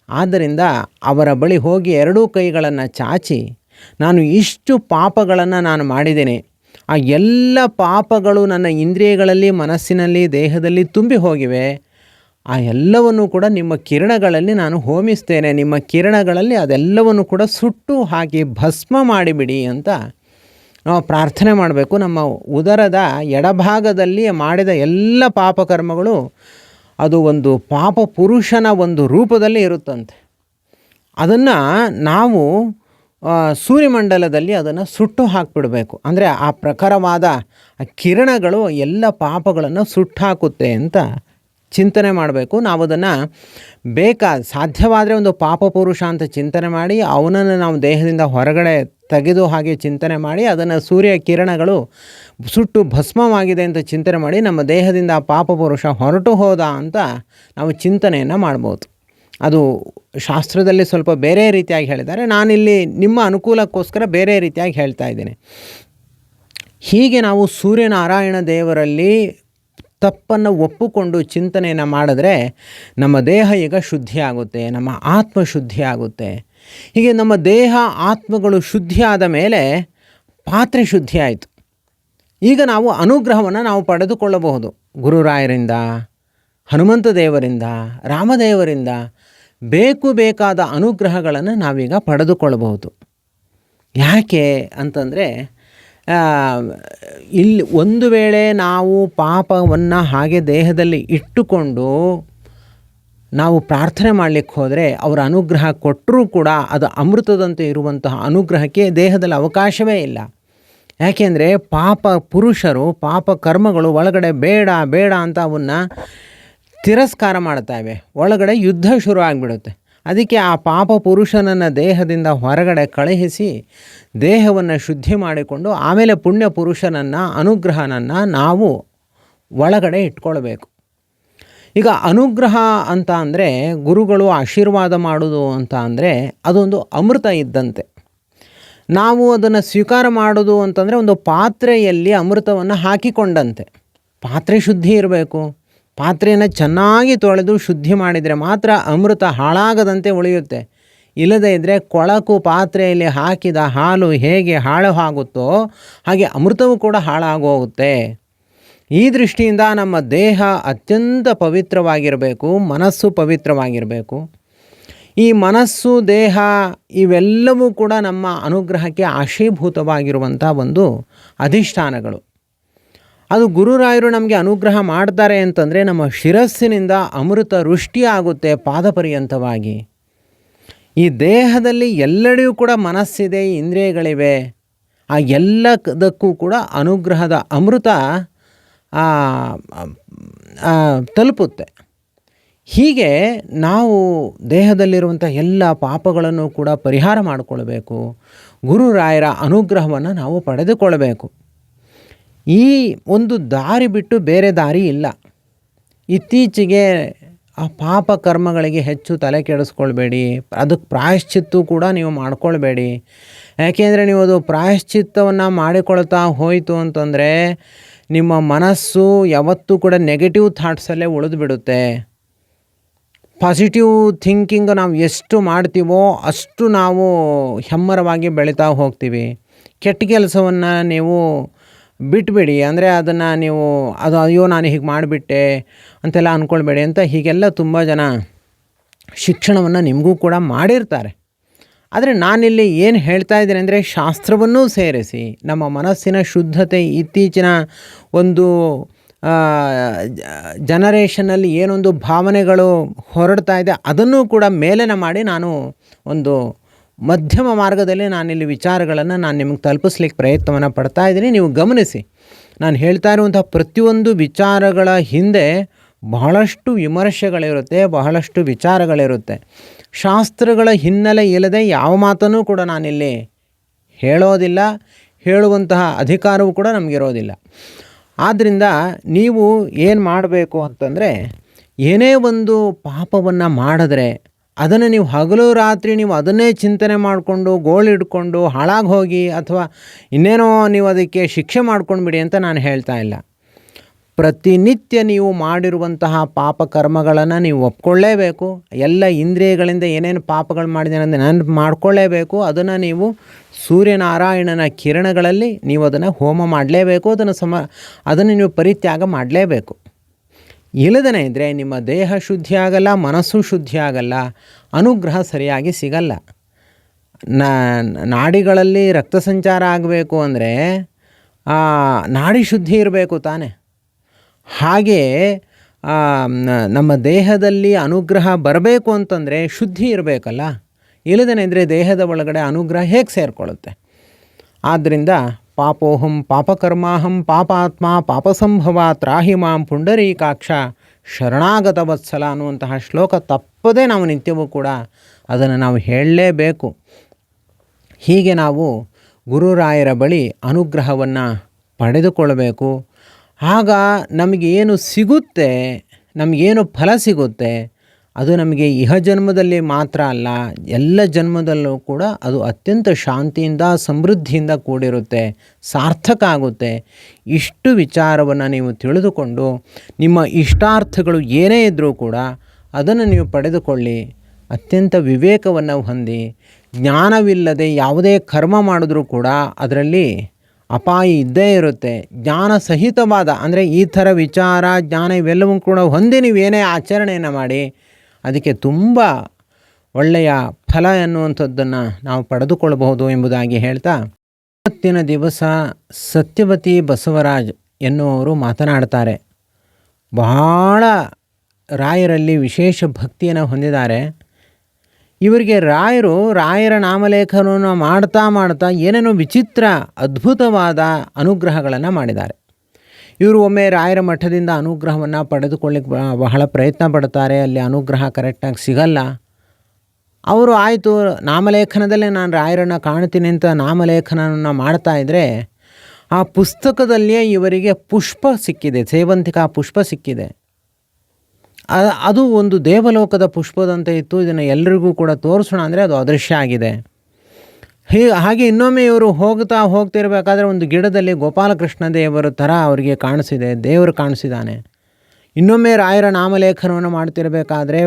ಆದ್ದರಿಂದ ಅವರ ಬಳಿ ಹೋಗಿ 2 ಕೈಗಳನ್ನು ಚಾಚಿ, ನಾನು ಇಷ್ಟು ಪಾಪಗಳನ್ನು ನಾನು ಮಾಡಿದ್ದೇನೆ, ಆ ಎಲ್ಲ ಪಾಪಗಳು ನನ್ನ ಇಂದ್ರಿಯಗಳಲ್ಲಿ, ಮನಸ್ಸಿನಲ್ಲಿ, ದೇಹದಲ್ಲಿ ತುಂಬಿ ಹೋಗಿವೆ, ಆ ಎಲ್ಲವನ್ನು ಕೂಡ ನಿಮ್ಮ ಕಿರಣಗಳಲ್ಲಿ ನಾನು ಹೋಮಿಸ್ತೇನೆ, ನಿಮ್ಮ ಕಿರಣಗಳಲ್ಲಿ ಅದೆಲ್ಲವನ್ನು ಕೂಡ ಸುಟ್ಟು ಹಾಕಿ ಭಸ್ಮ ಮಾಡಿಬಿಡಿ ಅಂತ ನಾವು ಪ್ರಾರ್ಥನೆ ಮಾಡಬೇಕು. ನಮ್ಮ ಉದರದ ಎಡಭಾಗದಲ್ಲಿ ಮಾಡಿದ ಎಲ್ಲ ಪಾಪಕರ್ಮಗಳು ಅದು ಒಂದು ಪಾಪ ಪುರುಷನ ಒಂದು ರೂಪದಲ್ಲಿ ಇರುತ್ತಂತೆ. ಅದನ್ನು ನಾವು ಸೂರ್ಯಮಂಡಲದಲ್ಲಿ ಅದನ್ನು ಸುಟ್ಟು ಹಾಕಿಬಿಡಬೇಕು. ಅಂದರೆ ಆ ಪ್ರಖರವಾದ ಕಿರಣಗಳು ಎಲ್ಲ ಪಾಪಗಳನ್ನು ಸುಟ್ಟು ಹಾಕುತ್ತೆ ಅಂತ ಚಿಂತನೆ ಮಾಡಬೇಕು. ನಾವು ಅದನ್ನು ಸಾಧ್ಯವಾದರೆ ಒಂದು ಪಾಪ ಪುರುಷ ಅಂತ ಚಿಂತನೆ ಮಾಡಿ ಅವನನ್ನು ನಾವು ದೇಹದಿಂದ ಹೊರಗಡೆ ತೆಗೆದು ಹಾಗೆ ಚಿಂತನೆ ಮಾಡಿ ಅದನ್ನು ಸೂರ್ಯ ಕಿರಣಗಳು ಸುಟ್ಟು ಭಸ್ಮವಾಗಿದೆ ಅಂತ ಚಿಂತನೆ ಮಾಡಿ ನಮ್ಮ ದೇಹದಿಂದ ಆ ಪಾಪ ಪುರುಷ ಹೊರಟು ಹೋದ ಅಂತ ನಾವು ಚಿಂತನೆಯನ್ನು ಮಾಡ್ಬೋದು. ಅದು ಶಾಸ್ತ್ರದಲ್ಲಿ ಸ್ವಲ್ಪ ಬೇರೆ ರೀತಿಯಾಗಿ ಹೇಳಿದ್ದಾರೆ, ನಾನಿಲ್ಲಿ ನಿಮ್ಮ ಅನುಕೂಲಕ್ಕೋಸ್ಕರ ಬೇರೆ ರೀತಿಯಾಗಿ ಹೇಳ್ತಾ ಇದ್ದೇನೆ. ಹೀಗೆ ನಾವು ಸೂರ್ಯನಾರಾಯಣ ದೇವರಲ್ಲಿ ತಪ್ಪನ್ನು ಒಪ್ಪಿಕೊಂಡು ಚಿಂತನೆಯನ್ನು ಮಾಡಿದ್ರೆ ನಮ್ಮ ದೇಹ ಈಗ ಶುದ್ಧಿಯಾಗುತ್ತೆ, ನಮ್ಮ ಆತ್ಮ ಶುದ್ಧಿಯಾಗುತ್ತೆ. ಹೀಗೆ ನಮ್ಮ ದೇಹ ಆತ್ಮಗಳು ಶುದ್ಧಿಯಾದ ಮೇಲೆ ಪಾತ್ರೆ ಶುದ್ಧಿ ಆಯಿತು. ಈಗ ನಾವು ಅನುಗ್ರಹವನ್ನು ನಾವು ಪಡೆದುಕೊಳ್ಳಬಹುದು. ಗುರುರಾಯರಿಂದ, ಹನುಮಂತ ದೇವರಿಂದ, ರಾಮದೇವರಿಂದ ಬೇಕಾದ ಅನುಗ್ರಹಗಳನ್ನು ನಾವೀಗ ಪಡೆದುಕೊಳ್ಳಬಹುದು. ಯಾಕೆ ಅಂತಂದರೆ, ಇಲ್ಲಿ ಒಂದು ವೇಳೆ ನಾವು ಪಾಪವನ್ನು ಹಾಗೆ ದೇಹದಲ್ಲಿ ಇಟ್ಟುಕೊಂಡು ನಾವು ಪ್ರಾರ್ಥನೆ ಮಾಡಲಿಕ್ಕೆ ಹೋದರೆ ಅವರ ಅನುಗ್ರಹ ಕೊಟ್ಟರೂ ಕೂಡ ಅದು ಅಮೃತದಂತೆ ಇರುವಂತಹ ಅನುಗ್ರಹಕ್ಕೆ ದೇಹದಲ್ಲಿ ಅವಕಾಶವೇ ಇಲ್ಲ. ಯಾಕೆಂದರೆ ಪಾಪ ಪುರುಷರು, ಪಾಪ ಕರ್ಮಗಳು ಒಳಗಡೆ ಬೇಡ ಅಂತ ಅವನ್ನು ತಿರಸ್ಕಾರ ಮಾಡ್ತಾಯಿವೆ. ಒಳಗಡೆ ಯುದ್ಧ ಶುರು ಆಗಿಬಿಡುತ್ತೆ. ಅದಕ್ಕೆ ಆ ಪಾಪ ಪುರುಷನನ್ನು ದೇಹದಿಂದ ಹೊರಗಡೆ ಕಳುಹಿಸಿ ದೇಹವನ್ನು ಶುದ್ಧಿ ಮಾಡಿಕೊಂಡು ಆಮೇಲೆ ಪುಣ್ಯ ಪುರುಷನನ್ನು, ಅನುಗ್ರಹನನ್ನು ನಾವು ಒಳಗಡೆ ಇಟ್ಕೊಳ್ಬೇಕು. ಈಗ ಅನುಗ್ರಹ ಅಂತ ಅಂದರೆ, ಗುರುಗಳು ಆಶೀರ್ವಾದ ಮಾಡೋದು ಅಂತ ಅಂದರೆ ಅದೊಂದು ಅಮೃತ ಇದ್ದಂತೆ. ನಾವು ಅದನ್ನು ಸ್ವೀಕಾರ ಮಾಡೋದು ಅಂತಂದರೆ ಒಂದು ಪಾತ್ರೆಯಲ್ಲಿ ಅಮೃತವನ್ನು ಹಾಕಿಕೊಂಡಂತೆ. ಪಾತ್ರೆ ಶುದ್ಧಿ ಇರಬೇಕು. ಪಾತ್ರೆಯನ್ನು ಚೆನ್ನಾಗಿ ತೊಳೆದು ಶುದ್ಧಿ ಮಾಡಿದರೆ ಮಾತ್ರ ಅಮೃತ ಹಾಳಾಗದಂತೆ ಉಳಿಯುತ್ತೆ. ಇಲ್ಲದೇ ಇದ್ದರೆ ಕೊಳಕು ಪಾತ್ರೆಯಲ್ಲಿ ಹಾಕಿದ ಹಾಲು ಹೇಗೆ ಹಾಳು ಆಗುತ್ತೋ ಹಾಗೆ ಅಮೃತವೂ ಕೂಡ ಹಾಳಾಗೋಗುತ್ತೆ. ಈ ದೃಷ್ಟಿಯಿಂದ ನಮ್ಮ ದೇಹ ಅತ್ಯಂತ ಪವಿತ್ರವಾಗಿರಬೇಕು, ಮನಸ್ಸು ಪವಿತ್ರವಾಗಿರಬೇಕು. ಈ ಮನಸ್ಸು, ದೇಹ ಇವೆಲ್ಲವೂ ಕೂಡ ನಮ್ಮ ಅನುಗ್ರಹಕ್ಕೆ ಆಶೀಭೂತವಾಗಿರುವಂಥ ಒಂದು ಅಧಿಷ್ಠಾನಗಳು. ಅದು ಗುರುರಾಯರು ನಮಗೆ ಅನುಗ್ರಹ ಮಾಡ್ತಾರೆ ಅಂತಂದರೆ ನಮ್ಮ ಶಿರಸ್ಸಿನಿಂದ ಅಮೃತ ವೃಷ್ಟಿ ಆಗುತ್ತೆ ಪಾದಪರ್ಯಂತವಾಗಿ. ಈ ದೇಹದಲ್ಲಿ ಎಲ್ಲೆಡೆಯೂ ಕೂಡ ಮನಸ್ಸಿದೆ, ಇಂದ್ರಿಯಗಳಿವೆ. ಆ ಎಲ್ಲದಕ್ಕೂ ಕೂಡ ಅನುಗ್ರಹದ ಅಮೃತ ತಲುಪುತ್ತೆ. ಹೀಗೆ ನಾವು ದೇಹದಲ್ಲಿರುವಂಥ ಎಲ್ಲ ಪಾಪಗಳನ್ನು ಕೂಡ ಪರಿಹಾರ ಮಾಡಿಕೊಳ್ಬೇಕು. ಗುರುರಾಯರ ಅನುಗ್ರಹವನ್ನು ನಾವು ಪಡೆದುಕೊಳ್ಳಬೇಕು. ಈ ಒಂದು ದಾರಿ ಬಿಟ್ಟು ಬೇರೆ ದಾರಿ ಇಲ್ಲ. ಇತ್ತೀಚೆಗೆ ಆ ಪಾಪ ಕರ್ಮಗಳಿಗೆ ಹೆಚ್ಚು ತಲೆ ಕೆಡಿಸ್ಕೊಳ್ಬೇಡಿ. ಅದಕ್ಕೆ ಪ್ರಾಯಶ್ಚಿತ್ತು ಕೂಡ ನೀವು ಮಾಡ್ಕೊಳ್ಬೇಡಿ. ಯಾಕೆಂದರೆ ನೀವು ಅದು ಪ್ರಾಯಶ್ಚಿತ್ತವನ್ನು ಮಾಡಿಕೊಳ್ತಾ ಹೋಯಿತು ಅಂತಂದರೆ ನಿಮ್ಮ ಮನಸ್ಸು ಯಾವತ್ತೂ ಕೂಡ ನೆಗೆಟಿವ್ ಥಾಟ್ಸಲ್ಲೇ ಉಳಿದು ಬಿಡುತ್ತೆ. ಪಾಸಿಟಿವ್ ಥಿಂಕಿಂಗ್ ನಾವು ಎಷ್ಟು ಮಾಡ್ತೀವೋ ಅಷ್ಟು ನಾವು ಹೆಮ್ಮರವಾಗಿ ಬೆಳೀತಾ ಹೋಗ್ತೀವಿ. ಕೆಟ್ಟ ಕೆಲಸವನ್ನು ನೀವು ಬಿಟ್ಬಿಡಿ. ಅಂದರೆ ಅದನ್ನು ನೀವು ಅಯ್ಯೋ ನಾನು ಹೀಗೆ ಮಾಡಿಬಿಟ್ಟೆ ಅಂತೆಲ್ಲ ಅಂದ್ಕೊಳ್ಬೇಡಿ ಅಂತ ಹೀಗೆಲ್ಲ ತುಂಬ ಜನ ಶಿಕ್ಷಣವನ್ನು ನಿಮಗೂ ಕೂಡ ಮಾಡಿರ್ತಾರೆ. ಆದರೆ ನಾನಿಲ್ಲಿ ಏನು ಹೇಳ್ತಾ ಇದ್ದೀನಿ ಅಂದರೆ, ಶಾಸ್ತ್ರವನ್ನೂ ಸೇರಿಸಿ ನಮ್ಮ ಮನಸ್ಸಿನ ಶುದ್ಧತೆ, ಇತ್ತೀಚಿನ ಒಂದು ಜನರೇಷನಲ್ಲಿ ಏನೊಂದು ಭಾವನೆಗಳು ಹೊರಡ್ತಾ ಇದೆ ಅದನ್ನು ಕೂಡ ಮೇಲನೆ ಮಾಡಿ ನಾನು ಒಂದು ಮಧ್ಯಮ ಮಾರ್ಗದಲ್ಲಿ ನಾನಿಲ್ಲಿ ವಿಚಾರಗಳನ್ನು ನಾನು ನಿಮಗೆ ತಲುಪಿಸ್ಲಿಕ್ಕೆ ಪ್ರಯತ್ನವನ್ನು ಪಡ್ತಾ ಇದ್ದೀನಿ. ನೀವು ಗಮನಿಸಿ, ನಾನು ಹೇಳ್ತಾ ಇರುವಂಥ ಪ್ರತಿಯೊಂದು ವಿಚಾರಗಳ ಹಿಂದೆ ಬಹಳಷ್ಟು ವಿಮರ್ಶೆಗಳಿರುತ್ತೆ, ಬಹಳಷ್ಟು ವಿಚಾರಗಳಿರುತ್ತೆ. ಶಾಸ್ತ್ರಗಳ ಹಿನ್ನೆಲೆ ಇಲ್ಲದೆ ಯಾವ ಮಾತನ್ನು ಕೂಡ ನಾನಿಲ್ಲಿ ಹೇಳೋದಿಲ್ಲ, ಹೇಳುವಂತಹ ಅಧಿಕಾರವೂ ಕೂಡ ನಮಗಿರೋದಿಲ್ಲ. ಆದ್ದರಿಂದ ನೀವು ಏನು ಮಾಡಬೇಕು ಅಂತಂದರೆ, ಏನೇ ಒಂದು ಪಾಪವನ್ನು ಮಾಡಿದ್ರೆ ಅದನ್ನು ನೀವು ಹಗಲು ರಾತ್ರಿ ನೀವು ಅದನ್ನೇ ಚಿಂತನೆ ಮಾಡಿಕೊಂಡು ಗೋಳಿಡ್ಕೊಂಡು ಹಾಳಾಗಿ ಹೋಗಿ ಅಥವಾ ಇನ್ನೇನೋ ನೀವು ಅದಕ್ಕೆ ಶಿಕ್ಷೆ ಮಾಡ್ಕೊಂಡ್ಬಿಡಿ ಅಂತ ನಾನು ಹೇಳ್ತಾ ಇಲ್ಲ. ಪ್ರತಿನಿತ್ಯ ನೀವು ಮಾಡಿರುವಂತಹ ಪಾಪ ಕರ್ಮಗಳನ್ನು ನೀವು ಒಪ್ಕೊಳ್ಳೇಬೇಕು. ಎಲ್ಲ ಇಂದ್ರಿಯಗಳಿಂದ ಏನೇನು ಪಾಪಗಳು ಮಾಡಿದ್ದೇನೆ ಅಂದರೆ ನಾನು ಮಾಡ್ಕೊಳ್ಳೇಬೇಕು. ಅದನ್ನು ನೀವು ಸೂರ್ಯನಾರಾಯಣನ ಕಿರಣಗಳಲ್ಲಿ ನೀವು ಅದನ್ನು ಹೋಮ ಮಾಡಲೇಬೇಕು. ಅದನ್ನು ನೀವು ಪರಿತ್ಯಾಗ ಮಾಡಲೇಬೇಕು. ಇಲ್ಲದೇ ಇದ್ದರೆ ನಿಮ್ಮ ದೇಹ ಶುದ್ಧಿ ಆಗಲ್ಲ, ಮನಸ್ಸು ಶುದ್ಧಿ ಆಗಲ್ಲ, ಅನುಗ್ರಹ ಸರಿಯಾಗಿ ಸಿಗಲ್ಲ. ನಾಡಿಗಳಲ್ಲಿ ರಕ್ತ ಸಂಚಾರ ಆಗಬೇಕು ಅಂದರೆ ನಾಡಿ ಶುದ್ಧಿ ಇರಬೇಕು ತಾನೆ. ಹಾಗೆ ನಮ್ಮ ದೇಹದಲ್ಲಿ ಅನುಗ್ರಹ ಬರಬೇಕು ಅಂತಂದರೆ ಶುದ್ಧಿ ಇರಬೇಕಲ್ಲ. ಇಲ್ಲದೇ ಇದ್ದರೆ ದೇಹದ ಒಳಗಡೆ ಅನುಗ್ರಹ ಹೇಗೆ ಸೇರಿಕೊಳ್ಳುತ್ತೆ? ಆದ್ದರಿಂದ ಪಾಪೋಹಂ ಪಾಪಕರ್ಮಾಹಂ ಪಾಪಾತ್ಮ ಪಾಪಸಂಭವ ತ್ರಾಹಿ ಮಾಂ ಪುಂಡರೀಕಾಕ್ಷ ಶರಣಾಗತ ವತ್ಸಲ ಅನ್ನುವಂತಹ ಶ್ಲೋಕ ತಪ್ಪದೇ ನಾವು ನಿತ್ಯವೂ ಕೂಡ ಅದನ್ನು ನಾವು ಹೇಳಲೇಬೇಕು. ಹೀಗೆ ನಾವು ಗುರುರಾಯರ ಬಳಿ ಅನುಗ್ರಹವನ್ನು ಪಡೆದುಕೊಳ್ಳಬೇಕು. ಆಗ ನಮಗೇನು ಸಿಗುತ್ತೆ, ನಮಗೇನು ಫಲ ಸಿಗುತ್ತೆ ಅದು ನಮಗೆ ಇಹ ಜನ್ಮದಲ್ಲಿ ಮಾತ್ರ ಅಲ್ಲ, ಎಲ್ಲ ಜನ್ಮದಲ್ಲೂ ಕೂಡ ಅದು ಅತ್ಯಂತ ಶಾಂತಿಯಿಂದ ಸಮೃದ್ಧಿಯಿಂದ ಕೂಡಿರುತ್ತೆ, ಸಾರ್ಥಕ ಆಗುತ್ತೆ. ಇಷ್ಟು ವಿಚಾರವನ್ನು ನೀವು ತಿಳಿದುಕೊಂಡು ನಿಮ್ಮ ಇಷ್ಟಾರ್ಥಗಳು ಏನೇ ಇದ್ದರೂ ಕೂಡ ಅದನ್ನು ನೀವು ಪಡೆದುಕೊಳ್ಳಿ. ಅತ್ಯಂತ ವಿವೇಕವನ್ನು ಹೊಂದಿ, ಜ್ಞಾನವಿಲ್ಲದೆ ಯಾವುದೇ ಕರ್ಮ ಮಾಡಿದ್ರೂ ಕೂಡ ಅದರಲ್ಲಿ ಅಪಾಯ ಇದ್ದೇ ಇರುತ್ತೆ. ಜ್ಞಾನ ಸಹಿತವಾದ ಅಂದರೆ ಈ ಥರ ವಿಚಾರ ಜ್ಞಾನ ಇವೆಲ್ಲವೂ ಕೂಡ ಹೊಂದಿ ನೀವೇನೇ ಆಚರಣೆಯನ್ನು ಮಾಡಿ ಅದಕ್ಕೆ ತುಂಬ ಒಳ್ಳೆಯ ಫಲ ಎನ್ನುವಂಥದ್ದನ್ನು ನಾವು ಪಡೆದುಕೊಳ್ಳಬಹುದು ಎಂಬುದಾಗಿ ಹೇಳ್ತಾ, ಇವತ್ತಿನ ದಿವಸ ಸತ್ಯವತಿ ಬಸವರಾಜ್ ಎನ್ನುವರು ಮಾತನಾಡ್ತಾರೆ. ಬಹಳ ರಾಯರಲ್ಲಿ ವಿಶೇಷ ಭಕ್ತಿಯನ್ನು ಹೊಂದಿದ್ದಾರೆ. ಇವರಿಗೆ ರಾಯರ ನಾಮಲೇಖನವನ್ನು ಮಾಡ್ತಾ ಏನೇನೋ ವಿಚಿತ್ರ ಅದ್ಭುತವಾದ ಅನುಗ್ರಹಗಳನ್ನು ಮಾಡಿದ್ದಾರೆ. ಇವರು ಒಮ್ಮೆ ರಾಯರ ಮಠದಿಂದ ಅನುಗ್ರಹವನ್ನು ಪಡೆದುಕೊಳ್ಳಿಕ್ಕೆ ಬಹಳ ಪ್ರಯತ್ನ ಪಡ್ತಾರೆ. ಅಲ್ಲಿ ಅನುಗ್ರಹ ಕರೆಕ್ಟಾಗಿ ಸಿಗಲ್ಲ. ಅವರು ಆಯಿತು ನಾಮಲೇಖನದಲ್ಲೇ ನಾನು ರಾಯರನ್ನು ಕಾಣ್ತೀನಿ ಅಂತ ನಾಮಲೇಖನವನ್ನು ಮಾಡ್ತಾಯಿದ್ರೆ ಆ ಪುಸ್ತಕದಲ್ಲಿಯೇ ಇವರಿಗೆ ಪುಷ್ಪ ಸಿಕ್ಕಿದೆ, ಸೇವಂತಿಕಾ ಪುಷ್ಪ ಸಿಕ್ಕಿದೆ. ಅದು ಒಂದು ದೇವಲೋಕದ ಪುಷ್ಪದಂತೆ ಇತ್ತು. ಇದನ್ನು ಎಲ್ಲರಿಗೂ ಕೂಡ ತೋರಿಸೋಣ ಅಂದರೆ ಅದು ಅದೃಶ್ಯ ಆಗಿದೆ. ಹಾಗೆ ಇನ್ನೊಮ್ಮೆ ಇವರು ಹೋಗ್ತಿರಬೇಕಾದ್ರೆ ಒಂದು ಗಿಡದಲ್ಲಿ ಗೋಪಾಲಕೃಷ್ಣ ದೇವರ ಥರ ಅವರಿಗೆ ಕಾಣಿಸಿದೆ, ದೇವರು ಕಾಣಿಸಿದ್ದಾನೆ. ಇನ್ನೊಮ್ಮೆ ರಾಯರ ನಾಮಲೇಖನವನ್ನು ಮಾಡ್ತಿರಬೇಕಾದ್ರೆ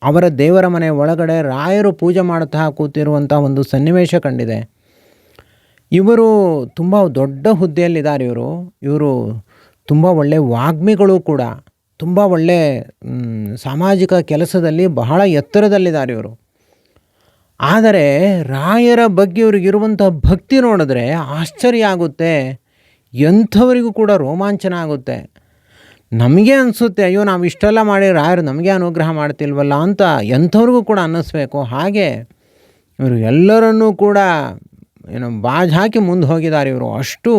ಅವರ ದೇವರ ಮನೆ ಒಳಗಡೆ ರಾಯರು ಪೂಜೆ ಮಾಡುತ್ತಾ ಕೂತಿರುವಂಥ ಒಂದು ಸನ್ನಿವೇಶ ಕಂಡಿದೆ. ಇವರು ತುಂಬ ದೊಡ್ಡ ಹುದ್ದೆಯಲ್ಲಿದ್ದಾರೆ. ಇವರು ತುಂಬ ಒಳ್ಳೆಯ ವಾಗ್ಮಿಗಳು ಕೂಡ, ತುಂಬ ಒಳ್ಳೆ ಸಾಮಾಜಿಕ ಕೆಲಸದಲ್ಲಿ ಬಹಳ ಎತ್ತರದಲ್ಲಿದ್ದಾರೆ ಇವರು. ಆದರೆ ರಾಯರ ಬಗ್ಗೆ ಇವ್ರಿಗಿರುವಂಥ ಭಕ್ತಿ ನೋಡಿದ್ರೆ ಆಶ್ಚರ್ಯ ಆಗುತ್ತೆ. ಎಂಥವರಿಗೂ ಕೂಡ ರೋಮಾಂಚನ ಆಗುತ್ತೆ. ನಮಗೆ ಅನಿಸುತ್ತೆ, ಅಯ್ಯೋ ನಾವು ಇಷ್ಟೆಲ್ಲ ಮಾಡಿ ರಾಯರು ನಮಗೆ ಅನುಗ್ರಹ ಮಾಡ್ತಿಲ್ವಲ್ಲ ಅಂತ ಎಂಥವ್ರಿಗೂ ಕೂಡ ಅನ್ನಿಸ್ಬೇಕು. ಹಾಗೆ ಇವರು ಎಲ್ಲರನ್ನೂ ಕೂಡ ಬಾಜ್ ಹಾಕಿ ಮುಂದೆ ಹೋಗಿದ್ದಾರೆ. ಇವರು ಅಷ್ಟು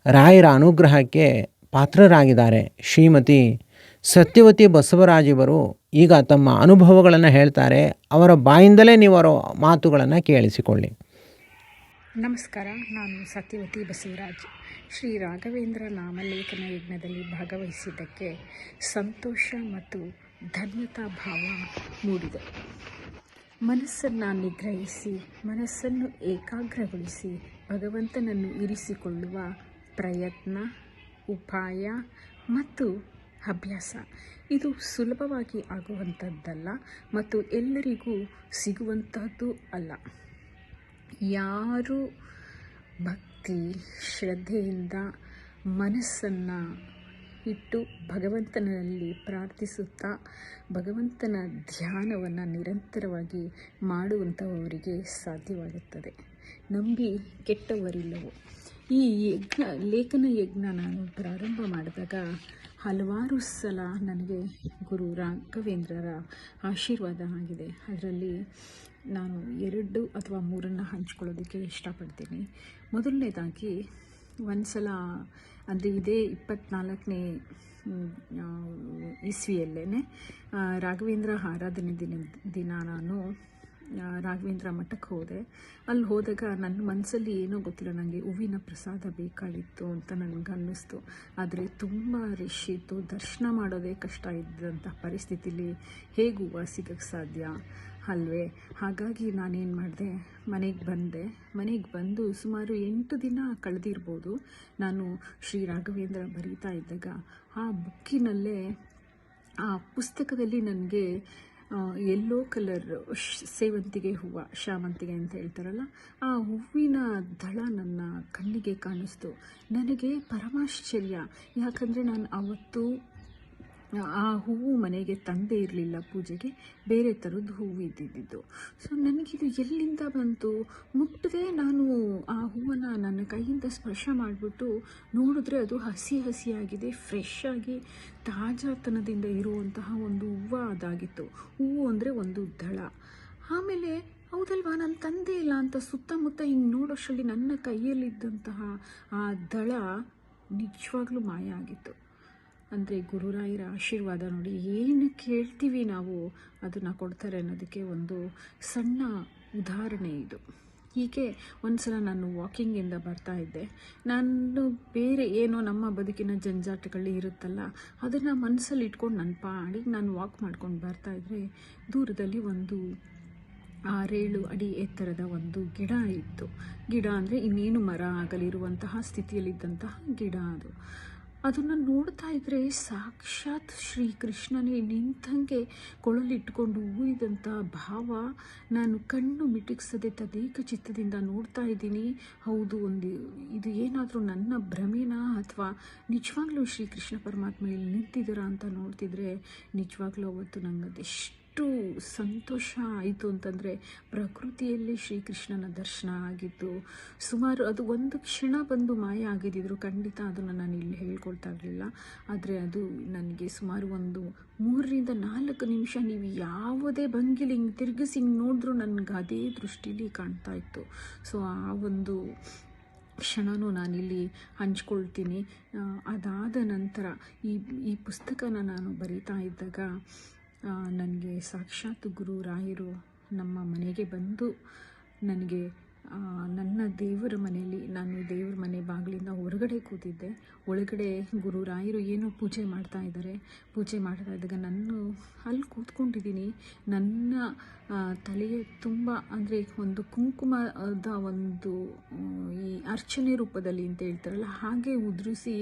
ರಾಯರ ಅನುಗ್ರಹಕ್ಕೆ ಪಾತ್ರರಾಗಿದ್ದಾರೆ. ಶ್ರೀಮತಿ ಸತ್ಯವತಿ ಬಸವರಾಜ್ ಇವರು ಈಗ ತಮ್ಮ ಅನುಭವಗಳನ್ನು ಹೇಳ್ತಾರೆ. ಅವರ ಬಾಯಿಂದಲೇ ನೀವು ಅವರ ಮಾತುಗಳನ್ನು ಕೇಳಿಸಿಕೊಳ್ಳಿ. ನಮಸ್ಕಾರ, ನಾನು ಸತ್ಯವತಿ ಬಸವರಾಜ್. ಶ್ರೀ ರಾಘವೇಂದ್ರ ನಾಮಲೇಖನ ಯಜ್ಞದಲ್ಲಿ ಭಾಗವಹಿಸಿದ್ದಕ್ಕೆ ಸಂತೋಷ ಮತ್ತು ಧನ್ಯತಾ ಭಾವ ಮೂಡಿದೆ. ಮನಸ್ಸನ್ನು ನಿಗ್ರಹಿಸಿ, ಮನಸ್ಸನ್ನು ಏಕಾಗ್ರಗೊಳಿಸಿ ಭಗವಂತನನ್ನು ಇರಿಸಿಕೊಳ್ಳುವ ಪ್ರಯತ್ನ, ಉಪಾಯ ಮತ್ತು ಅಭ್ಯಾಸ ಇದು ಸುಲಭವಾಗಿ ಆಗುವಂಥದ್ದಲ್ಲ ಮತ್ತು ಎಲ್ಲರಿಗೂ ಸಿಗುವಂಥದ್ದು ಅಲ್ಲ. ಯಾರು ಭಕ್ತಿ ಶ್ರದ್ಧೆಯಿಂದ ಮನಸ್ಸನ್ನು ಇಟ್ಟು ಭಗವಂತನಲ್ಲಿ ಪ್ರಾರ್ಥಿಸುತ್ತಾ ಭಗವಂತನ ಧ್ಯಾನವನ್ನು ನಿರಂತರವಾಗಿ ಮಾಡುವಂಥವರಿಗೆ ಸಾಧ್ಯವಾಗುತ್ತದೆ. ನಂಬಿ ಕೆಟ್ಟವರಿಲ್ಲವು. ಈ ಲೇಖನ ಯಜ್ಞ ನಾನು ಪ್ರಾರಂಭ ಮಾಡಿದಾಗ ಹಲವಾರು ಸಲ ನನಗೆ ಗುರು ರಾಘವೇಂದ್ರರ ಆಶೀರ್ವಾದ ಆಗಿದೆ. ಅದರಲ್ಲಿ ನಾನು 2 ಅಥವಾ 3 ಹಂಚ್ಕೊಳ್ಳೋದಕ್ಕೆ ಇಷ್ಟಪಡ್ತೀನಿ. ಮೊದಲನೇದಾಗಿ ಒಂದು ಸಲ ಅಂದರೆ ಇದೇ 24ನೇ ಇಸ್ವಿಯಲ್ಲೇ ರಾಘವೇಂದ್ರ ಆರಾಧನೆ ದಿನ ನಾನು ರಾಘವೇಂದ್ರ ಮಠಕ್ಕೆ ಹೋದೆ. ಅಲ್ಲಿ ಹೋದಾಗ ನನ್ನ ಮನಸ್ಸಲ್ಲಿ ಏನೋ ಗೊತ್ತಿಲ್ಲ, ನನಗೆ ಹೂವಿನ ಪ್ರಸಾದ ಬೇಕಾಗಿತ್ತು ಅಂತ ನನಗೆ ಅನ್ನಿಸ್ತು. ಆದರೆ ತುಂಬ ರಶ್ ಇತ್ತು, ದರ್ಶನ ಮಾಡೋದೇ ಕಷ್ಟ ಇದ್ದಂಥ ಪರಿಸ್ಥಿತಿಲಿ ಹೇಗೆ ಹೂವು ಸಿಗೋಕ್ಕೆ ಸಾಧ್ಯ ಅಲ್ವೇ? ಹಾಗಾಗಿ ನಾನೇನು ಮಾಡಿದೆ, ಮನೆಗೆ ಬಂದು ಸುಮಾರು 8 ದಿನ ಕಳೆದಿರ್ಬೋದು. ನಾನು ಶ್ರೀ ರಾಘವೇಂದ್ರ ಬರೀತಾ ಇದ್ದಾಗ ಆ ಬುಕ್ಕಿನಲ್ಲೇ ಆ ಪುಸ್ತಕದಲ್ಲಿ ನನಗೆ ಯೆಲ್ಲೋ ಕಲರ್ ಸೇವಂತಿಗೆ ಹೂವು, ಶಾಮಂತಿಗೆ ಅಂತ ಹೇಳ್ತಾರಲ್ಲ, ಆ ಹೂವಿನ ದಳ ನನ್ನ ಕಣ್ಣಿಗೆ ಕಾಣಿಸ್ತು. ನನಗೆ ಪರಮಾಶ್ಚರ್ಯ. ಯಾಕಂದರೆ ನಾನು ಆವತ್ತು ಆ ಹೂವು ಮನೆಗೆ ತಂದೇ ಇರಲಿಲ್ಲ ಪೂಜೆಗೆ, ಬೇರೆ ಥರದ್ದು ಹೂವು ಇದ್ದಿದ್ದು. ಸೊ ನನಗಿದು ಎಲ್ಲಿಂದ ಬಂತು? ಮುಟ್ಟದೆ ನಾನು ಆ ಹೂವನ್ನು ನನ್ನ ಕೈಯಿಂದ ಸ್ಪರ್ಶ ಮಾಡಿಬಿಟ್ಟು ನೋಡಿದ್ರೆ ಅದು ಹಸಿಯಾಗಿದೆ, ಫ್ರೆಶ್ ಆಗಿ ತಾಜಾತನದಿಂದ ಇರುವಂತಹ ಒಂದು ಹೂವು ಅದಾಗಿತ್ತು. ಹೂವು ಅಂದರೆ ಒಂದು ದಳ. ಆಮೇಲೆ ಹೌದಲ್ವಾ, ನಾನು ತಂದೇ ಇಲ್ಲ ಅಂತ ಸುತ್ತಮುತ್ತ ಹಿಂಗೆ ನೋಡೋಷ್ಟರಲ್ಲಿ ನನ್ನ ಕೈಯಲ್ಲಿದ್ದಂತಹ ಆ ದಳ ನಿಜವಾಗ್ಲೂ ಮಾಯ ಆಗಿತ್ತು. ಅಂದರೆ ಗುರುರಾಯರ ಆಶೀರ್ವಾದ ನೋಡಿ, ಏನು ಕೇಳ್ತೀವಿ ನಾವು ಅದನ್ನು ಕೊಡ್ತಾರೆ ಅನ್ನೋದಕ್ಕೆ ಒಂದು ಸಣ್ಣ ಉದಾಹರಣೆ ಇದು. ಹೀಗೆ ಒಂದು ಸಲ ನಾನು ವಾಕಿಂಗಿಂದ ಬರ್ತಾ ಇದ್ದೆ. ನಾನು ಬೇರೆ ಏನೋ ನಮ್ಮ ಬದುಕಿನ ಜಂಜಾಟಗಳು ಇರುತ್ತಲ್ಲ, ಅದನ್ನು ಮನಸ್ಸಲ್ಲಿ ಇಟ್ಕೊಂಡು ನನ್ನ ಪಾಡಿಗೆ ನಾನು ವಾಕ್ ಮಾಡ್ಕೊಂಡು ಬರ್ತಾಯಿದ್ರೆ ದೂರದಲ್ಲಿ ಒಂದು 6-7 ಅಡಿ ಎತ್ತರದ ಒಂದು ಗಿಡ ಇತ್ತು. ಗಿಡ ಅಂದರೆ ಇನ್ನೇನು ಮರ ಆಗಲಿರುವಂತಹ ಸ್ಥಿತಿಯಲ್ಲಿದ್ದಂತಹ ಗಿಡ ಅದು. ಅದನ್ನು ನೋಡ್ತಾ ಇದ್ದರೆ ಸಾಕ್ಷಾತ್ ಶ್ರೀಕೃಷ್ಣನೇ ನಿಂತಂಗೆ ಕೊಳಲಿಟ್ಕೊಂಡು ಊರಿದಂಥ ಭಾವ. ನಾನು ಕಣ್ಣು ಮಿಟುಕಿಸದೆ ತದೇಕ ಚಿತ್ತದಿಂದ ನೋಡ್ತಾ ಇದ್ದೀನಿ. ಹೌದು, ಇದು ಏನಾದರೂ ನನ್ನ ಭ್ರಮೆನಾ ಅಥವಾ ನಿಜವಾಗ್ಲೂ ಶ್ರೀಕೃಷ್ಣ ಪರಮಾತ್ಮ ಇಲ್ಲಿ ನಿಂತಿದ್ದೀರಾ ಅಂತ ನೋಡ್ತಿದ್ರೆ ನಿಜವಾಗ್ಲೂ ಅವತ್ತು ನಂಗೆ ಅದೆಷ್ಟು ಸಂತೋಷ ಆಯಿತು ಅಂತಂದರೆ, ಪ್ರಕೃತಿಯಲ್ಲಿ ಶ್ರೀಕೃಷ್ಣನ ದರ್ಶನ ಆಗಿದ್ದು. ಸುಮಾರು ಅದು ಒಂದು ಕ್ಷಣ ಬಂದು ಮಾಯ ಆಗಿದ್ದಿದ್ರು ಖಂಡಿತ ಅದನ್ನು ನಾನು ಇಲ್ಲಿ ಹೇಳ್ಕೊಳ್ತಾ ಇರಲಿಲ್ಲ. ಆದರೆ ಅದು ನನಗೆ ಸುಮಾರು ಒಂದು 3-4 ನಿಮಿಷ ನೀವು ಯಾವುದೇ ಭಂಗಿಲಿ ಹಿಂಗೆ ತಿರುಗಿಸಿ ಹಿಂಗೆ ನೋಡಿದ್ರೂ ನನಗೆ ಅದೇ ದೃಷ್ಟಿಲಿ ಕಾಣ್ತಾ ಇತ್ತು. ಸೊ ಆ ಒಂದು ಕ್ಷಣನೂ ನಾನಿಲ್ಲಿ ಹಂಚ್ಕೊಳ್ತೀನಿ. ಅದಾದ ನಂತರ ಈ ಪುಸ್ತಕನ ನಾನು ಬರೀತಾ ಇದ್ದಾಗ ನನಗೆ ಸಾಕ್ಷಾತ್ ಗುರು ರಾಯರು ನಮ್ಮ ಮನೆಗೆ ಬಂದು ನನಗೆ ನನ್ನ ದೇವರ ಮನೆಯಲ್ಲಿ, ನಾನು ದೇವರ ಮನೆ ಬಾಗಿಲಿಂದ ಹೊರಗಡೆ ಕೂತಿದ್ದೆ. ಒಳಗಡೆ ಗುರು ರಾಯರು ಏನೋ ಪೂಜೆ ಮಾಡ್ತಾ ಇದ್ದಾರೆ. ಪೂಜೆ ಮಾಡ್ತಾ ಇದ್ದಾಗ ನಾನು ಅಲ್ಲಿ ಕೂತ್ಕೊಂಡಿದ್ದೀನಿ. ನನ್ನ ತಲೆಯ ತುಂಬ ಅಂದರೆ ಒಂದು ಕುಂಕುಮದ ಒಂದು ಈ ಅರ್ಚನೆ ರೂಪದಲ್ಲಿ ಅಂತ ಹೇಳ್ತಾರಲ್ಲ, ಹಾಗೆ ಉದುರಿಸಿ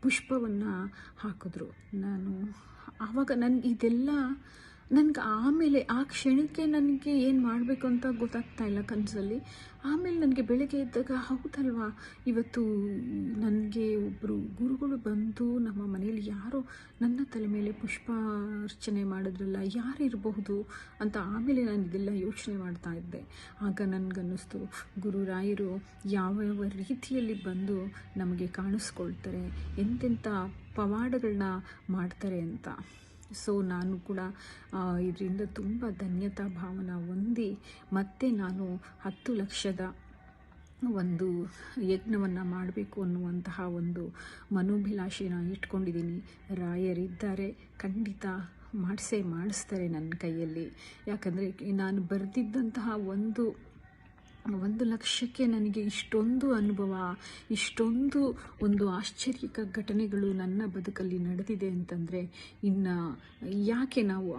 ಪುಷ್ಪವನ್ನು ಹಾಕಿದ್ರು. ನಾನು ಆವಾಗ ಇದೆಲ್ಲ ನನಗೆ ಆಮೇಲೆ ಆ ಕ್ಷಣಕ್ಕೆ ನನಗೆ ಏನು ಮಾಡಬೇಕು ಅಂತ ಗೊತ್ತಾಗ್ತಾ ಇಲ್ಲ ಕನಸಲ್ಲಿ. ಆಮೇಲೆ ನನಗೆ ಬೆಳಗ್ಗೆ ಎದ್ದಾಗ ಹೌದಲ್ವಾ, ಇವತ್ತು ನನಗೆ ಒಬ್ಬರು ಗುರುಗಳು ಬಂದು ನಮ್ಮ ಮನೆಯಲ್ಲಿ ಯಾರೋ ನನ್ನ ತಲೆ ಮೇಲೆ ಪುಷ್ಪಾರ್ಚನೆ ಮಾಡಿದ್ರಲ್ಲ, ಯಾರಿರಬಹುದು ಅಂತ ಆಮೇಲೆ ನಾನು ಇದೆಲ್ಲ ಯೋಚನೆ ಮಾಡ್ತಾ ಇದ್ದೆ. ಆಗ ನನಗನ್ನಿಸ್ತು ಗುರುರಾಯರು ಯಾವ ರೀತಿಯಲ್ಲಿ ಬಂದು ನಮಗೆ ಕಾಣಿಸ್ಕೊಳ್ತಾರೆ, ಎಂತೆಂಥ ಪವಾಡಗಳನ್ನ ಮಾಡ್ತಾರೆ ಅಂತ. ಸೊ ನಾನು ಕೂಡ ಇದರಿಂದ ತುಂಬ ಧನ್ಯತಾ ಭಾವನ ಹೊಂದಿ ಮತ್ತೆ ನಾನು 10 ಲಕ್ಷದ ಒಂದು ಯಜ್ಞವನ್ನು ಮಾಡಬೇಕು ಅನ್ನುವಂತಹ ಒಂದು ಮನೋಭಿಲಾಷೆನ ಇಟ್ಕೊಂಡಿದ್ದೀನಿ. ರಾಯರಿದ್ದಾರೆ, ಖಂಡಿತ ಮಾಡಿಸ್ತಾರೆ ನನ್ನ ಕೈಯಲ್ಲಿ. ಯಾಕಂದರೆ ನಾನು ಬರೆದಿದ್ದಂತಹ 1 ಲಕ್ಷಕ್ಕೆ ನನಗೆ ಇಷ್ಟೊಂದು ಅನುಭವ, ಇಷ್ಟೊಂದು ಒಂದು ಆಶ್ಚರ್ಯಕ ಘಟನೆಗಳು ನನ್ನ ಬದುಕಲ್ಲಿ ನಡೆದಿದೆ ಅಂತಂದರೆ ಇನ್ನು ಯಾಕೆ ನಾವು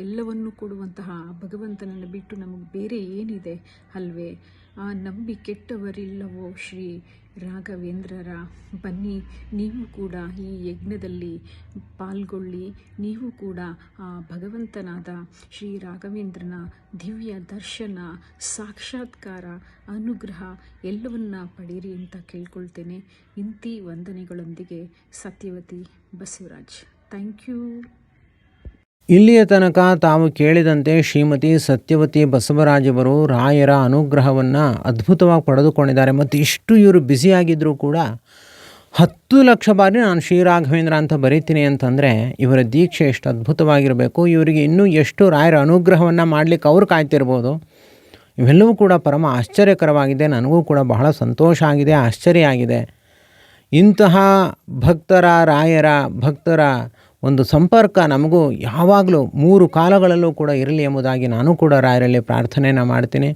ಎಲ್ಲವನ್ನೂ ಕೊಡುವಂತಹ ಭಗವಂತನನ್ನು ಬಿಟ್ಟು ನಮಗೆ ಬೇರೆ ಏನಿದೆ ಅಲ್ವೇ? ನಂಬಿ ಕೆಟ್ಟವರಿಲ್ಲವೋ ಶ್ರೀ ರಾಘವೇಂದ್ರರ. ಬನ್ನಿ, ನೀವು ಕೂಡ ಈ ಯಜ್ಞದಲ್ಲಿ ಪಾಲ್ಗೊಳ್ಳಿ. ನೀವು ಕೂಡ ಆ ಭಗವಂತನಾದ ಶ್ರೀ ರಾಘವೇಂದ್ರನ ದಿವ್ಯ ದರ್ಶನ, ಸಾಕ್ಷಾತ್ಕಾರ, ಅನುಗ್ರಹ ಎಲ್ಲವನ್ನ ಪಡೀರಿ ಅಂತ ಕೇಳ್ಕೊಳ್ತೇನೆ. ಇಂತಿ ವಂದನೆಗಳೊಂದಿಗೆ ಸತ್ಯವತಿ ಬಸವರಾಜ್. Thank you. ಇಲ್ಲಿಯ ತನಕ ತಾವು ಕೇಳಿದಂತೆ ಶ್ರೀಮತಿ ಸತ್ಯವತಿ ಬಸವರಾಜವರು ರಾಯರ ಅನುಗ್ರಹವನ್ನು ಅದ್ಭುತವಾಗಿ ಪಡೆದುಕೊಂಡಿದ್ದಾರೆ. ಮತ್ತು ಇಷ್ಟು ಇವರು ಬ್ಯುಸಿಯಾಗಿದ್ದರೂ ಕೂಡ 10 ಲಕ್ಷ ಬಾರಿ ನಾನು ಶ್ರೀರಾಘವೇಂದ್ರ ಅಂತ ಬರೀತೀನಿ ಅಂತಂದರೆ ಇವರ ದೀಕ್ಷೆ ಎಷ್ಟು ಅದ್ಭುತವಾಗಿರಬೇಕು. ಇವರಿಗೆ ಇನ್ನೂ ಎಷ್ಟು ರಾಯರ ಅನುಗ್ರಹವನ್ನು ಮಾಡಲಿಕ್ಕೆ ಅವ್ರು ಕಾಯ್ತಿರ್ಬೋದು. ಇವೆಲ್ಲವೂ ಕೂಡ ಪರಮ ಆಶ್ಚರ್ಯಕರವಾಗಿದೆ. ನನಗೂ ಕೂಡ ಬಹಳ ಸಂತೋಷ ಆಗಿದೆ, ಆಶ್ಚರ್ಯ ಆಗಿದೆ. ಇಂತಹ ರಾಯರ ಭಕ್ತರ ಒಂದು ಸಂಪರ್ಕ ನಮಗೂ ಯಾವಾಗಲೂ 3 ಕಾಲಗಳಲ್ಲೂ ಕೂಡ ಇರಲಿ ಎಂಬುದಾಗಿ ನಾನು ಕೂಡ ರಾಯರಲ್ಲಿ ಪ್ರಾರ್ಥನೆಯನ್ನು ಮಾಡ್ತೀನಿ.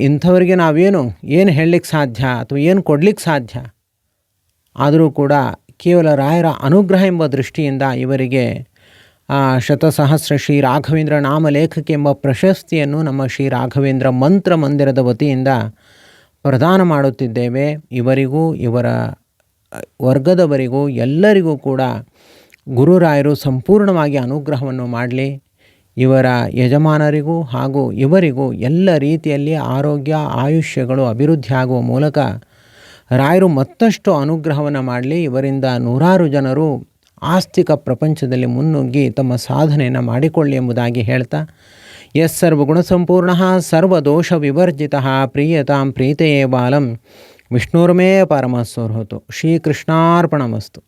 ಇಂಥವರಿಗೆ ಏನು ಹೇಳಲಿಕ್ಕೆ ಸಾಧ್ಯ ಅಥವಾ ಏನು ಕೊಡಲಿಕ್ಕೆ ಸಾಧ್ಯ? ಆದರೂ ಕೂಡ ಕೇವಲ ರಾಯರ ಅನುಗ್ರಹ ಎಂಬ ದೃಷ್ಟಿಯಿಂದ ಇವರಿಗೆ ಶತಸಹಸ್ರ ಶ್ರೀ ರಾಘವೇಂದ್ರ ನಾಮಲೇಖಕ ಎಂಬ ಪ್ರಶಸ್ತಿಯನ್ನು ನಮ್ಮ ಶ್ರೀ ರಾಘವೇಂದ್ರ ಮಂತ್ರ ಮಂದಿರದ ವತಿಯಿಂದ ಪ್ರದಾನ ಮಾಡುತ್ತಿದ್ದೇವೆ. ಇವರಿಗೂ ಇವರ ವರ್ಗದವರಿಗೂ ಎಲ್ಲರಿಗೂ ಕೂಡ ಗುರುರಾಯರು ಸಂಪೂರ್ಣವಾಗಿ ಅನುಗ್ರಹವನ್ನು ಮಾಡಲಿ. ಇವರ ಯಜಮಾನರಿಗೂ ಹಾಗೂ ಇವರಿಗೂ ಎಲ್ಲ ರೀತಿಯಲ್ಲಿ ಆರೋಗ್ಯ ಆಯುಷ್ಯಗಳು ಅಭಿವೃದ್ಧಿ ಆಗುವ ಮೂಲಕ ರಾಯರು ಮತ್ತಷ್ಟು ಅನುಗ್ರಹವನ್ನು ಮಾಡಲಿ. ಇವರಿಂದ 100 ಜನರು ಆಸ್ತಿಕ ಪ್ರಪಂಚದಲ್ಲಿ ಮುನ್ನುಗ್ಗಿ ತಮ್ಮ ಸಾಧನೆಯನ್ನು ಮಾಡಿಕೊಳ್ಳಿ ಎಂಬುದಾಗಿ ಹೇಳ್ತಾ, ಯಸ್ ಸರ್ವಗುಣಸಂಪೂರ್ಣಃ ಸರ್ವದೋಷ ವಿವರ್ಜಿತಃ ಪ್ರೀಯತಾಂ ಪ್ರೀತೆಯೇ ಬಾಲಂ ವಿಷ್ಣುರ್ಮೇ ಪರಮಸ್ವರ್ಹತು. ಶ್ರೀಕೃಷ್ಣಾರ್ಪಣಮಸ್ತು.